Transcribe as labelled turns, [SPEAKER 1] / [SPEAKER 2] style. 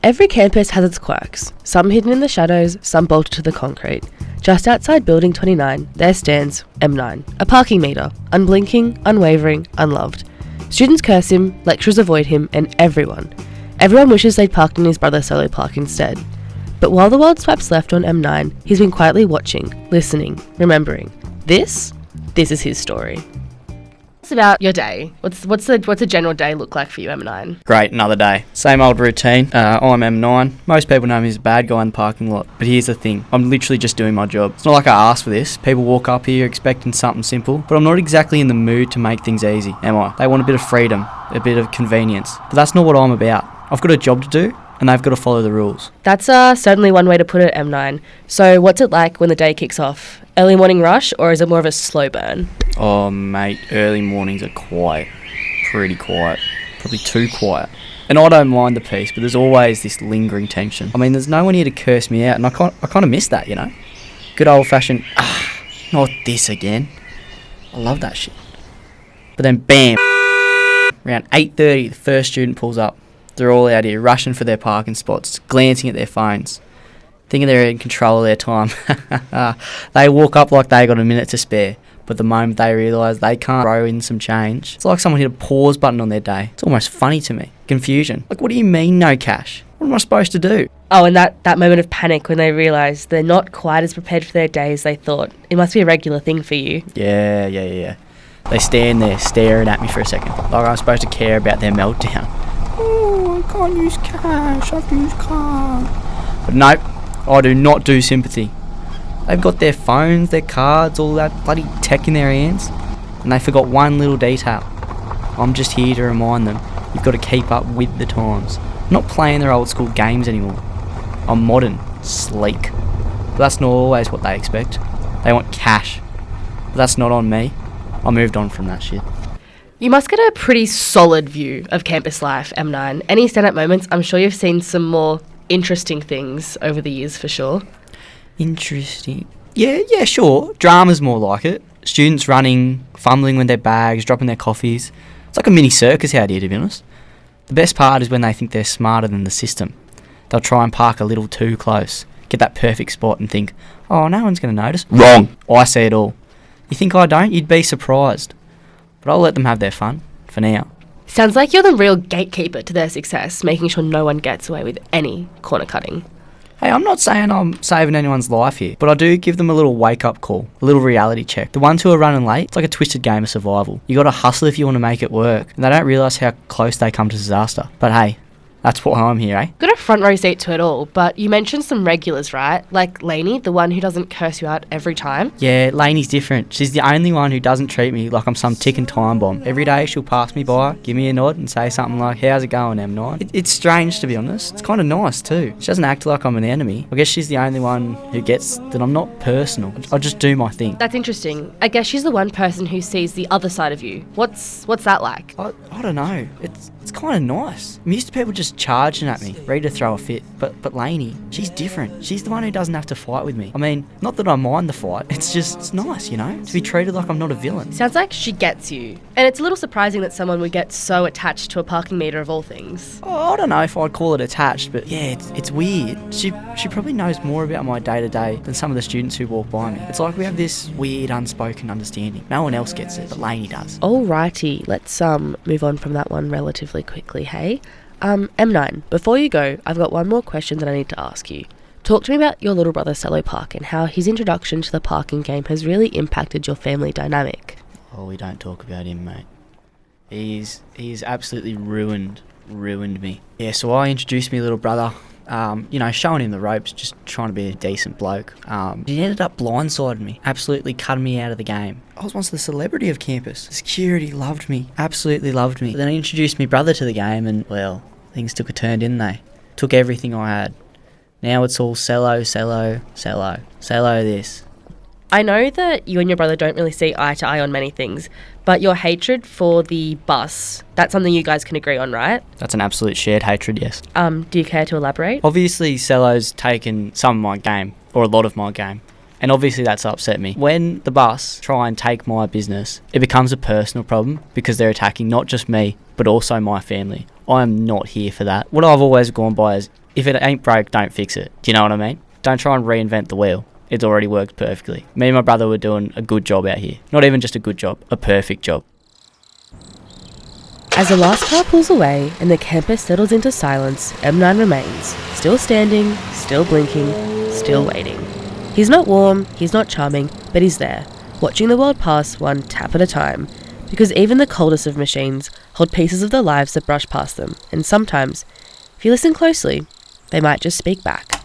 [SPEAKER 1] Every campus has its quirks, some hidden in the shadows, some bolted to the concrete. Just outside Building 29, there stands M9, a parking meter, unblinking, unwavering, unloved. Students curse him, lecturers avoid him, and everyone wishes they'd parked in his brother's solo park instead. But while the world swipes left on M9, he's been quietly watching, listening, remembering. This is his story. What's about your day? What's a general day look like for you, M9?
[SPEAKER 2] Great, another day. Same old routine. I'm M9. Most people know me as a bad guy in the parking lot. But here's the thing. I'm literally just doing my job. It's not like I asked for this. People walk up here expecting something simple. But I'm not exactly in the mood to make things easy, am I? They want a bit of freedom, a bit of convenience. But that's not what I'm about. I've got a job to do, and they've got to follow the rules.
[SPEAKER 1] That's certainly one way to put it, M9. So what's it like when the day kicks off? Early morning rush, or is it more of a slow burn?
[SPEAKER 2] Oh, mate, early mornings are quiet. Pretty quiet. Probably too quiet. And I don't mind the peace, but there's always this lingering tension. I mean, there's no one here to curse me out, and I kind of miss that, you know? Good old-fashioned, not this again. I love that shit. But then, bam! Around 8:30, the first student pulls up. They're all out here rushing for their parking spots, glancing at their phones, thinking they're in control of their time. They walk up like they got a minute to spare, but the moment they realise they can't throw in some change, it's like someone hit a pause button on their day. It's almost funny to me. Confusion. Like, what do you mean no cash? What am I supposed to do?
[SPEAKER 1] Oh, and that moment of panic when they realise they're not quite as prepared for their day as they thought. It must be a regular thing for you.
[SPEAKER 2] Yeah. They stand there staring at me for a second, like I'm supposed to care about their meltdown. Oh, I can't use cash, I have to use card. But nope, I do not do sympathy. They've got their phones, their cards, all that bloody tech in their hands, and they forgot one little detail. I'm just here to remind them, you've got to keep up with the times. I'm not playing their old school games anymore. I'm modern, sleek. But that's not always what they expect. They want cash. But that's not on me. I moved on from that shit.
[SPEAKER 1] You must get a pretty solid view of campus life, M9. Any stand-up moments? I'm sure you've seen some more interesting things over the years for sure.
[SPEAKER 2] Interesting. Yeah, sure. Drama's more like it. Students running, fumbling with their bags, dropping their coffees. It's like a mini circus out here, to be honest. The best part is when they think they're smarter than the system. They'll try and park a little too close, get that perfect spot and think, oh, no one's going to notice. Wrong. I see it all. You think I don't? You'd be surprised. But I'll let them have their fun, for now.
[SPEAKER 1] Sounds like you're the real gatekeeper to their success, making sure no one gets away with any corner cutting.
[SPEAKER 2] Hey, I'm not saying I'm saving anyone's life here, but I do give them a little wake-up call, a little reality check. The ones who are running late, it's like a twisted game of survival. You got to hustle if you want to make it work, and they don't realise how close they come to disaster. But hey, that's why I'm here, eh?
[SPEAKER 1] Got a front row seat to it all, but you mentioned some regulars, right? Like Lainey, the one who doesn't curse you out every time.
[SPEAKER 2] Yeah, Lainey's different. She's the only one who doesn't treat me like I'm some ticking time bomb. Every day she'll pass me by, give me a nod and say something like, how's it going, M9? It's strange, to be honest. It's kind of nice too. She doesn't act like I'm an enemy. I guess she's the only one who gets that I'm not personal. I just do my thing.
[SPEAKER 1] That's interesting. I guess she's the one person who sees the other side of you. What's that like?
[SPEAKER 2] I don't know. It's kind of nice. I'm used to people just charging at me, ready to throw a fit. But Lainey, she's different. She's the one who doesn't have to fight with me. I mean, not that I mind the fight. It's nice, you know, to be treated like I'm not a villain.
[SPEAKER 1] Sounds like she gets you. And it's a little surprising that someone would get so attached to a parking meter of all things.
[SPEAKER 2] Oh, I don't know if I'd call it attached, but yeah, it's weird. She probably knows more about my day-to-day than some of the students who walk by me. It's like we have this weird unspoken understanding. No one else gets it, but Lainey does.
[SPEAKER 1] Alrighty, let's move on from that one relatively quickly, hey? M9, before you go, I've got one more question that I need to ask you. Talk to me about your little brother Cello Park and how his introduction to the parking game has really impacted your family dynamic.
[SPEAKER 2] Oh, we don't talk about him, mate. He's absolutely ruined me. Yeah, so I introduced my little brother, showing him the ropes, just trying to be a decent bloke. He ended up blindsiding me, absolutely cutting me out of the game. I was once the celebrity of campus. Security loved me, absolutely loved me. But then I introduced my brother to the game and, well, things took a turn, didn't they? Took everything I had. Now it's all cello this.
[SPEAKER 1] I know that you and your brother don't really see eye to eye on many things, but your hatred for the bus, that's something you guys can agree on, right?
[SPEAKER 2] That's an absolute shared hatred, yes.
[SPEAKER 1] Do you care to elaborate?
[SPEAKER 2] Obviously, Cello's taken some of my game, or a lot of my game, and obviously that's upset me. When the bus try and take my business, it becomes a personal problem because they're attacking not just me, but also my family. I am not here for that. What I've always gone by if it ain't broke, don't fix it. Do you know what I mean? Don't try and reinvent the wheel. It's already worked perfectly. Me and my brother were doing a good job out here. Not even just a good job, a perfect job.
[SPEAKER 1] As the last car pulls away and the campus settles into silence, M9 remains, still standing, still blinking, still waiting. He's not warm, he's not charming, but he's there, watching the world pass one tap at a time, because even the coldest of machines hold pieces of their lives that brush past them, and sometimes, if you listen closely, they might just speak back.